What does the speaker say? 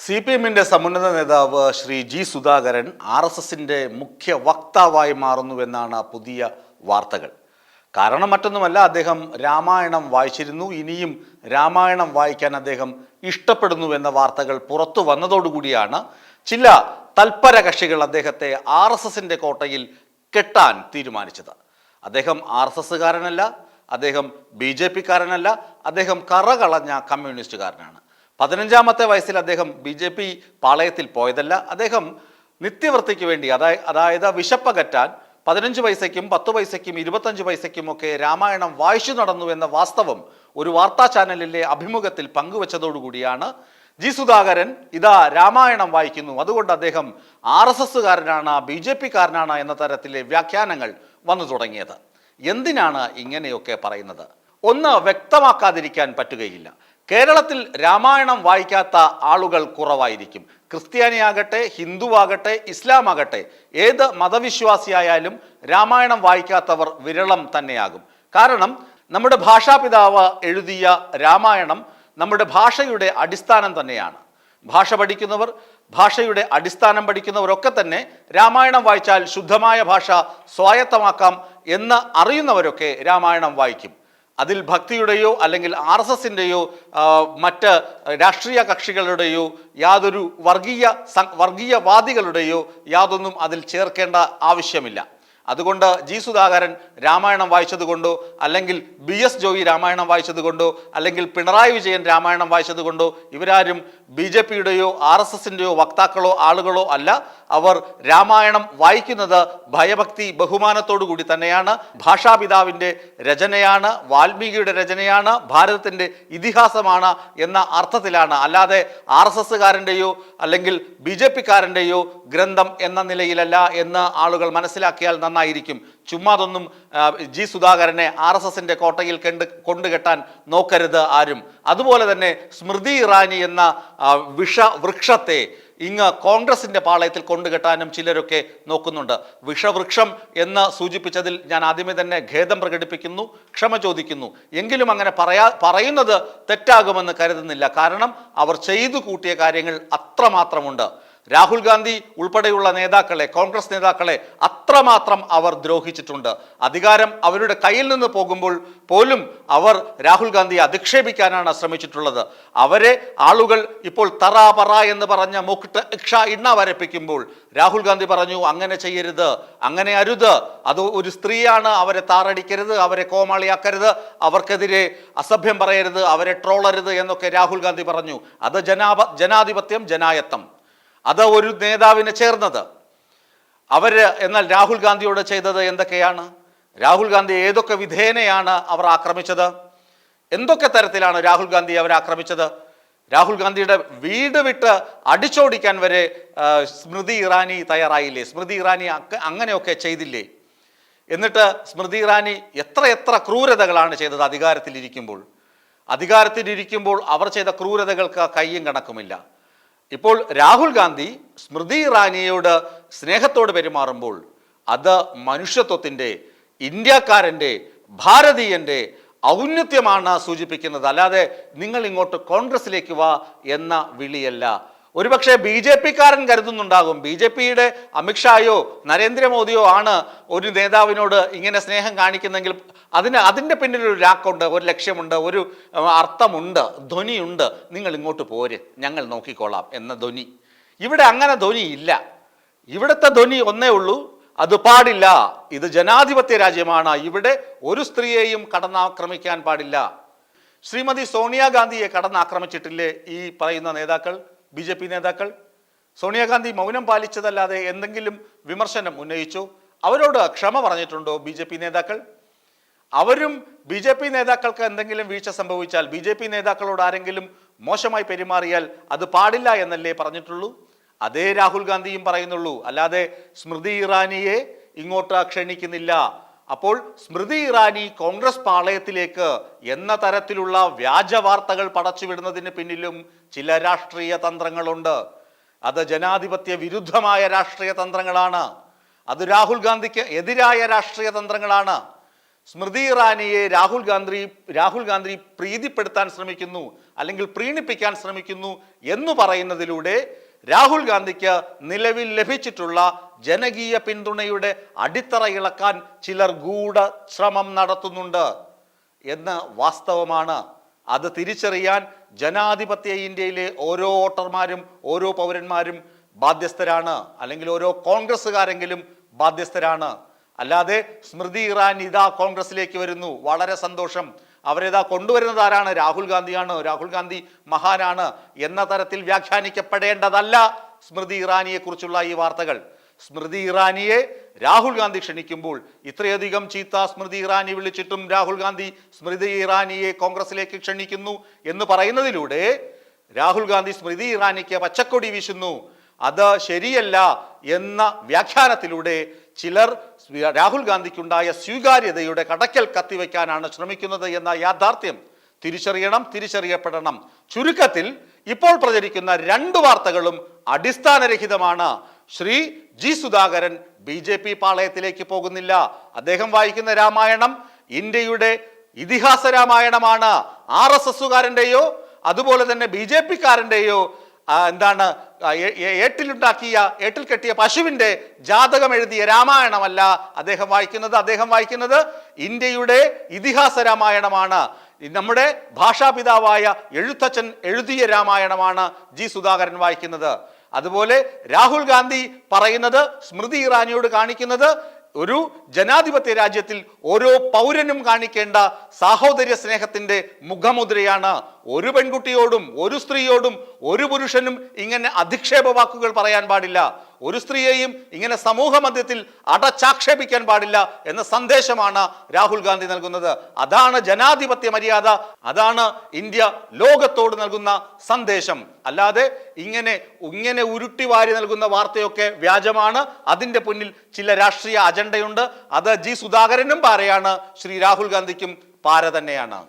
CPM-ന്റെ സമുന്നത നേതാവ് ശ്രീ ജി സുധാകരൻ RSSന്റെ മുഖ്യ വക്താവായി മാറുന്നുവെന്നാണ് പുതിയ വാർത്തകൾ. കാരണം മറ്റൊന്നുമല്ല, അദ്ദേഹം രാമായണം വായിച്ചിരുന്നു, ഇനിയും രാമായണം വായിക്കാൻ അദ്ദേഹം ഇഷ്ടപ്പെടുന്നു എന്ന വാർത്തകൾ പുറത്തു വന്നതോടുകൂടിയാണ് ചില തൽപര കക്ഷികൾ അദ്ദേഹത്തെ RSSന്റെ കോട്ടയിൽ കെട്ടാൻ തീരുമാനിച്ചത്. അദ്ദേഹം RSSകാരനല്ല, അദ്ദേഹം BJP-കാരനല്ല, അദ്ദേഹം കറകളഞ്ഞ കമ്മ്യൂണിസ്റ്റുകാരനാണ്. 15-ാമത്തെ വയസ്സിൽ അദ്ദേഹം BJP പാളയത്തിൽ പോയതല്ല. അദ്ദേഹം നിത്യവൃത്തിക്ക് വേണ്ടി, അതായത് വിശപ്പകറ്റാൻ 15 പൈസയ്ക്കും 10 പൈസയ്ക്കും 25 പൈസയ്ക്കും ഒക്കെ രാമായണം വായിച്ചു നടന്നു എന്ന വാസ്തവം ഒരു വാർത്താ ചാനലിലെ അഭിമുഖത്തിൽ പങ്കുവച്ചതോടുകൂടിയാണ് ജി സുധാകരൻ ഇതാ രാമായണം വായിക്കുന്നു, അതുകൊണ്ട് അദ്ദേഹം RSSകാരനാണ്, BJP-കാരനാണ് എന്ന തരത്തിലെ വ്യാഖ്യാനങ്ങൾ വന്നു തുടങ്ങിയത്. എന്തിനാണ് ഇങ്ങനെയൊക്കെ പറയുന്നത്? ഒന്ന് വ്യക്തമാക്കാതിരിക്കാൻ പറ്റുകയില്ല. കേരളത്തിൽ രാമായണം വായിക്കാത്ത ആളുകൾ കുറവായിരിക്കും. ക്രിസ്ത്യാനിയാകട്ടെ, ഹിന്ദുവാകട്ടെ, ഇസ്ലാം ആകട്ടെ, ഏത് മതവിശ്വാസിയായാലും രാമായണം വായിക്കാത്തവർ വിരളം തന്നെയാകും. കാരണം നമ്മുടെ ഭാഷാപിതാവ് എഴുതിയ രാമായണം നമ്മുടെ ഭാഷയുടെ അടിസ്ഥാനം തന്നെയാണ്. ഭാഷ പഠിക്കുന്നവർ, ഭാഷയുടെ അടിസ്ഥാനം പഠിക്കുന്നവരൊക്കെ തന്നെ രാമായണം വായിച്ചാൽ ശുദ്ധമായ ഭാഷ സ്വായത്തമാക്കാം എന്ന് അറിയുന്നവരൊക്കെ രാമായണം വായിക്കും. അതിൽ ഭക്തിയുടെയോ അല്ലെങ്കിൽ RSSന്റെയോ മറ്റ് രാഷ്ട്രീയ കക്ഷികളുടെയോ യാതൊരു വർഗീയവാദികളുടെയോ യാതൊന്നും അതിൽ ചേർക്കേണ്ട ആവശ്യമില്ല. അതുകൊണ്ട് ജി സുധാകരൻ രാമായണം വായിച്ചതുകൊണ്ടോ, അല്ലെങ്കിൽ BS ജോയി രാമായണം വായിച്ചതുകൊണ്ടോ, അല്ലെങ്കിൽ പിണറായി വിജയൻ രാമായണം വായിച്ചതുകൊണ്ടോ ഇവരാരും BJP-യുടെയോ RSSന്റെയോ വക്താക്കളോ ആളുകളോ അല്ല. അവർ രാമായണം വായിക്കുന്നത് ഭയഭക്തി ബഹുമാനത്തോടു കൂടി തന്നെയാണ്. ഭാഷാപിതാവിൻ്റെ രചനയാണ്, വാൽമീകിയുടെ രചനയാണ്, ഭാരതത്തിൻ്റെ ഇതിഹാസമാണ് എന്ന അർത്ഥത്തിലാണ്. അല്ലാതെ RSSകാരൻ്റെയോ അല്ലെങ്കിൽ BJP-കാരൻ്റെയോ ഗ്രന്ഥം എന്ന നിലയിലല്ല എന്ന് ആളുകൾ മനസ്സിലാക്കിയാൽ നന്നായിരിക്കും. ചുമ്മാതൊന്നും ജി സുധാകരനെ RSSന്റെ കോട്ടയിൽ കൊണ്ടുകെട്ടാൻ നോക്കരുത് ആരും. അതുപോലെ തന്നെ സ്മൃതി ഇറാനി എന്ന വിഷവൃക്ഷത്തെ ഇങ്ങ് കോൺഗ്രസിന്റെ പാളയത്തിൽ കൊണ്ടുകെട്ടാനും ചിലരൊക്കെ നോക്കുന്നുണ്ട്. വിഷവൃക്ഷം എന്ന് സൂചിപ്പിച്ചതിൽ ഞാൻ ആദ്യമേ തന്നെ ഖേദം പ്രകടിപ്പിക്കുന്നു, ക്ഷമ ചോദിക്കുന്നു. എങ്കിലും അങ്ങനെ പറയുന്നത് തെറ്റാകുമെന്ന് കരുതുന്നില്ല. കാരണം അവർ ചെയ്തു കൂട്ടിയ കാര്യങ്ങൾ അത്രമാത്രമുണ്ട്. രാഹുൽ ഗാന്ധി ഉൾപ്പെടെയുള്ള നേതാക്കളെ, കോൺഗ്രസ് നേതാക്കളെ അത്രമാത്രം അവർ ദ്രോഹിച്ചിട്ടുണ്ട്. അധികാരം അവരുടെ കയ്യിൽ നിന്ന് പോകുമ്പോൾ പോലും അവർ രാഹുൽ ഗാന്ധിയെ അധിക്ഷേപിക്കാനാണ് ശ്രമിച്ചിട്ടുള്ളത്. അവരെ ആളുകൾ ഇപ്പോൾ തറ പറ എന്ന് പറഞ്ഞ മുക്ട് ഇക്ഷ ഇണ്ണ വരപ്പിക്കുമ്പോൾ രാഹുൽ ഗാന്ധി പറഞ്ഞു, അങ്ങനെ ചെയ്യരുത്, അങ്ങനെ അരുത്, അത് ഒരു സ്ത്രീയാണ്, അവരെ താറടിക്കരുത്, അവരെ കോമാളിയാക്കരുത്, അവർക്കെതിരെ അസഭ്യം പറയരുത്, അവരെ ട്രോളരുത് എന്നൊക്കെ രാഹുൽ ഗാന്ധി പറഞ്ഞു. അത് ജനാധിപത്യം, ജനായത്തം, അത് ഒരു നേതാവിന് ചേർന്നത്. എന്നാൽ രാഹുൽ ഗാന്ധിയോട് ചെയ്തത് എന്തൊക്കെയാണ്? രാഹുൽ ഗാന്ധി ഏതൊക്കെ വിധേനയാണ് അവർ ആക്രമിച്ചത്? എന്തൊക്കെ തരത്തിലാണ് രാഹുൽ ഗാന്ധി അവരെ ആക്രമിച്ചത്? രാഹുൽ ഗാന്ധിയുടെ വീട് വിട്ട് അടിച്ചോടിക്കാൻ വരെ സ്മൃതി ഇറാനി തയ്യാറായില്ലേ? സ്മൃതി ഇറാനി അങ്ങനെയൊക്കെ ചെയ്തില്ലേ? എന്നിട്ട് സ്മൃതി ഇറാനി എത്ര ക്രൂരതകളാണ് ചെയ്തത് അധികാരത്തിലിരിക്കുമ്പോൾ അവർ ചെയ്ത ക്രൂരതകൾക്ക് കയ്യും കണക്കുമില്ല. ഇപ്പോൾ രാഹുൽ ഗാന്ധി സ്മൃതി ഇറാനിയോട് സ്നേഹത്തോട് പെരുമാറുമ്പോൾ അത് മനുഷ്യത്വത്തിൻ്റെ, ഇന്ത്യക്കാരൻ്റെ, ഭാരതീയൻ്റെ ഔന്നത്യമാണ് സൂചിപ്പിക്കുന്നത്. അല്ലാതെ നിങ്ങൾ ഇങ്ങോട്ട് കോൺഗ്രസിലേക്ക് വാ എന്ന വിളിയല്ല. ഒരുപക്ഷെ BJP-കാരൻ കരുതുന്നുണ്ടാകും, BJP-യുടെ അമിത്ഷായോ നരേന്ദ്രമോദിയോ ആണ് ഒരു നേതാവിനോട് ഇങ്ങനെ സ്നേഹം കാണിക്കുന്നെങ്കിൽ അതിൻ്റെ പിന്നിലൊരു രാക്കുണ്ട്, ഒരു ലക്ഷ്യമുണ്ട്, ഒരു അർത്ഥമുണ്ട്, ധ്വനിയുണ്ട്. നിങ്ങൾ ഇങ്ങോട്ട് പോര്, ഞങ്ങൾ നോക്കിക്കോളാം എന്ന ധ്വനി. ഇവിടെ അങ്ങനെ ധ്വനിയില്ല. ഇവിടുത്തെ ധ്വനി ഒന്നേ ഉള്ളൂ, അത് പാടില്ല, ഇത് ജനാധിപത്യ രാജ്യമാണ്, ഇവിടെ ഒരു സ്ത്രീയെയും കടന്നാക്രമിക്കാൻ പാടില്ല. ശ്രീമതി സോണിയാഗാന്ധിയെ കടന്നാക്രമിച്ചിട്ടില്ലേ ഈ പറയുന്ന നേതാക്കൾ, BJP നേതാക്കൾ? സോണിയാഗാന്ധി മൗനം പാലിച്ചതല്ലാതെ എന്തെങ്കിലും വിമർശനം ഉന്നയിച്ചു? അവരോട് ക്ഷമ പറഞ്ഞിട്ടുണ്ടോ BJP നേതാക്കൾ? അവരും BJP നേതാക്കൾക്ക് എന്തെങ്കിലും വീഴ്ച സംഭവിച്ചാൽ, BJP നേതാക്കളോട് ആരെങ്കിലും മോശമായി പെരുമാറിയാൽ അത് പാടില്ല എന്നല്ലേ പറഞ്ഞിട്ടുള്ളൂ? അതേ രാഹുൽ ഗാന്ധിയും പറയുന്നുള്ളൂ. അല്ലാതെ സ്മൃതി ഇറാനിയെ ഇങ്ങോട്ട് ക്ഷണിക്കുന്നില്ല. അപ്പോൾ സ്മൃതി ഇറാനി കോൺഗ്രസ് പാളയത്തിലേക്ക് എന്ന തരത്തിലുള്ള വ്യാജ വാർത്തകൾ പടച്ചുവിടുന്നതിന് പിന്നിലും ചില രാഷ്ട്രീയ തന്ത്രങ്ങളുണ്ട്. അത് ജനാധിപത്യ വിരുദ്ധമായ രാഷ്ട്രീയ തന്ത്രങ്ങളാണ്. അത് രാഹുൽ ഗാന്ധിക്ക് എതിരായ രാഷ്ട്രീയ തന്ത്രങ്ങളാണ്. സ്മൃതി ഇറാനിയെ രാഹുൽ ഗാന്ധി പ്രീതിപ്പെടുത്താൻ ശ്രമിക്കുന്നു. അല്ലെങ്കിൽ പ്രീണിപ്പിക്കാൻ ശ്രമിക്കുന്നു എന്ന് പറയുന്നതിലൂടെ രാഹുൽ ഗാന്ധിക്ക് നിലവിൽ ലഭിച്ചിട്ടുള്ള ജനകീയ പിന്തുണയുടെ അടിത്തറ ഇളക്കാൻ ചിലർ ഗൂഢശ്രമം നടത്തുന്നുണ്ട് എന്ന് വാസ്തവമാണ്. അത് തിരിച്ചറിയാൻ ജനാധിപത്യ ഇന്ത്യയിലെ ഓരോ വോട്ടർമാരും ഓരോ പൗരന്മാരും ബാധ്യസ്ഥരാണ്, അല്ലെങ്കിൽ ഓരോ കോൺഗ്രസ്സുകാരെങ്കിലും ബാധ്യസ്ഥരാണ്. അല്ലാതെ സ്മൃതി ഇറാനി ഇതാ കോൺഗ്രസിലേക്ക് വരുന്നു, വളരെ സന്തോഷം, അവരിതാ കൊണ്ടുവരുന്നത് ആരാണ്? രാഹുൽ ഗാന്ധിയാണ്, രാഹുൽ ഗാന്ധി മഹാനാണ് എന്ന തരത്തിൽ വ്യാഖ്യാനിക്കപ്പെടേണ്ടതല്ല സ്മൃതി ഇറാനിയെ കുറിച്ചുള്ള ഈ വാർത്തകൾ. സ്മൃതി ഇറാനിയെ രാഹുൽ ഗാന്ധി ക്ഷണിക്കുമ്പോൾ ഇത്രയധികം ചീത്ത സ്മൃതി ഇറാനി വിളിച്ചിട്ടും രാഹുൽ ഗാന്ധി സ്മൃതി ഇറാനിയെ കോൺഗ്രസിലേക്ക് ക്ഷണിക്കുന്നു എന്ന് പറയുന്നതിലൂടെ രാഹുൽ ഗാന്ധി സ്മൃതി ഇറാനിക്ക് പച്ചക്കൊടി വീശുന്നു, അത് ശരിയല്ല എന്ന വ്യാഖ്യാനത്തിലൂടെ ചിലർ രാഹുൽ ഗാന്ധിക്കുണ്ടായ സ്വീകാര്യതയുടെ കടക്കൽ കത്തിവെക്കാനാണ് ശ്രമിക്കുന്നത് എന്ന യാഥാർത്ഥ്യം തിരിച്ചറിയണം, തിരിച്ചറിയപ്പെടണം. ചുരുക്കത്തിൽ ഇപ്പോൾ പ്രചരിക്കുന്ന രണ്ട് വാർത്തകളും അടിസ്ഥാനരഹിതമാണ്. ശ്രീ ജി സുധാകരൻ BJP പാളയത്തിലേക്ക് പോകുന്നില്ല. അദ്ദേഹം വായിക്കുന്ന രാമായണം ഇന്ത്യയുടെ ഇതിഹാസ രാമായണമാണ്. RSSകാരൻ്റെയോ അതുപോലെ തന്നെ BJPക്കാരൻ്റെയോ ഏട്ടിൽ കെട്ടിയ പശുവിന്റെ ജാതകം എഴുതിയ രാമായണമല്ല അദ്ദേഹം വായിക്കുന്നത്. അദ്ദേഹം വായിക്കുന്നത് ഇന്ത്യയുടെ ഇതിഹാസ രാമായണമാണ്. നമ്മുടെ ഭാഷാപിതാവായ എഴുത്തച്ഛൻ എഴുതിയ രാമായണമാണ് ജി സുധാകരൻ വായിക്കുന്നത്. അതുപോലെ രാഹുൽ ഗാന്ധി പറയുന്നത്, സ്മൃതി ഇറാനിയോട് കാണിക്കുന്നത് ഒരു ജനാധിപത്യ രാജ്യത്തിൽ ഓരോ പൗരനും കാണിക്കേണ്ട സാഹോദര്യ സ്നേഹത്തിന്റെ മുഖമുദ്രയാണ്. ഒരു പെൺകുട്ടിയോടും ഒരു സ്ത്രീയോടും ഒരു പുരുഷനും ഇങ്ങനെ അധിക്ഷേപ വാക്കുകൾ പറയാൻ പാടില്ല. ഒരു സ്ത്രീയെയും ഇങ്ങനെ സമൂഹ മധ്യത്തിൽ അടച്ചാക്ഷേപിക്കാൻ പാടില്ല എന്ന സന്ദേശമാണ് രാഹുൽ ഗാന്ധി നൽകുന്നത്. അതാണ് ജനാധിപത്യ മര്യാദ, അതാണ് ഇന്ത്യ ലോകത്തോട് നൽകുന്ന സന്ദേശം. അല്ലാതെ ഇങ്ങനെ ഉരുട്ടിവാരി നൽകുന്ന വാർത്തയൊക്കെ വ്യാജമാണ്. അതിന്റെ പിന്നിൽ ചില രാഷ്ട്രീയ അജണ്ടയുണ്ട്. അത് ജി സുധാകരനും പാരയാണ്, ശ്രീ രാഹുൽ ഗാന്ധിക്കും പാര തന്നെയാണ്.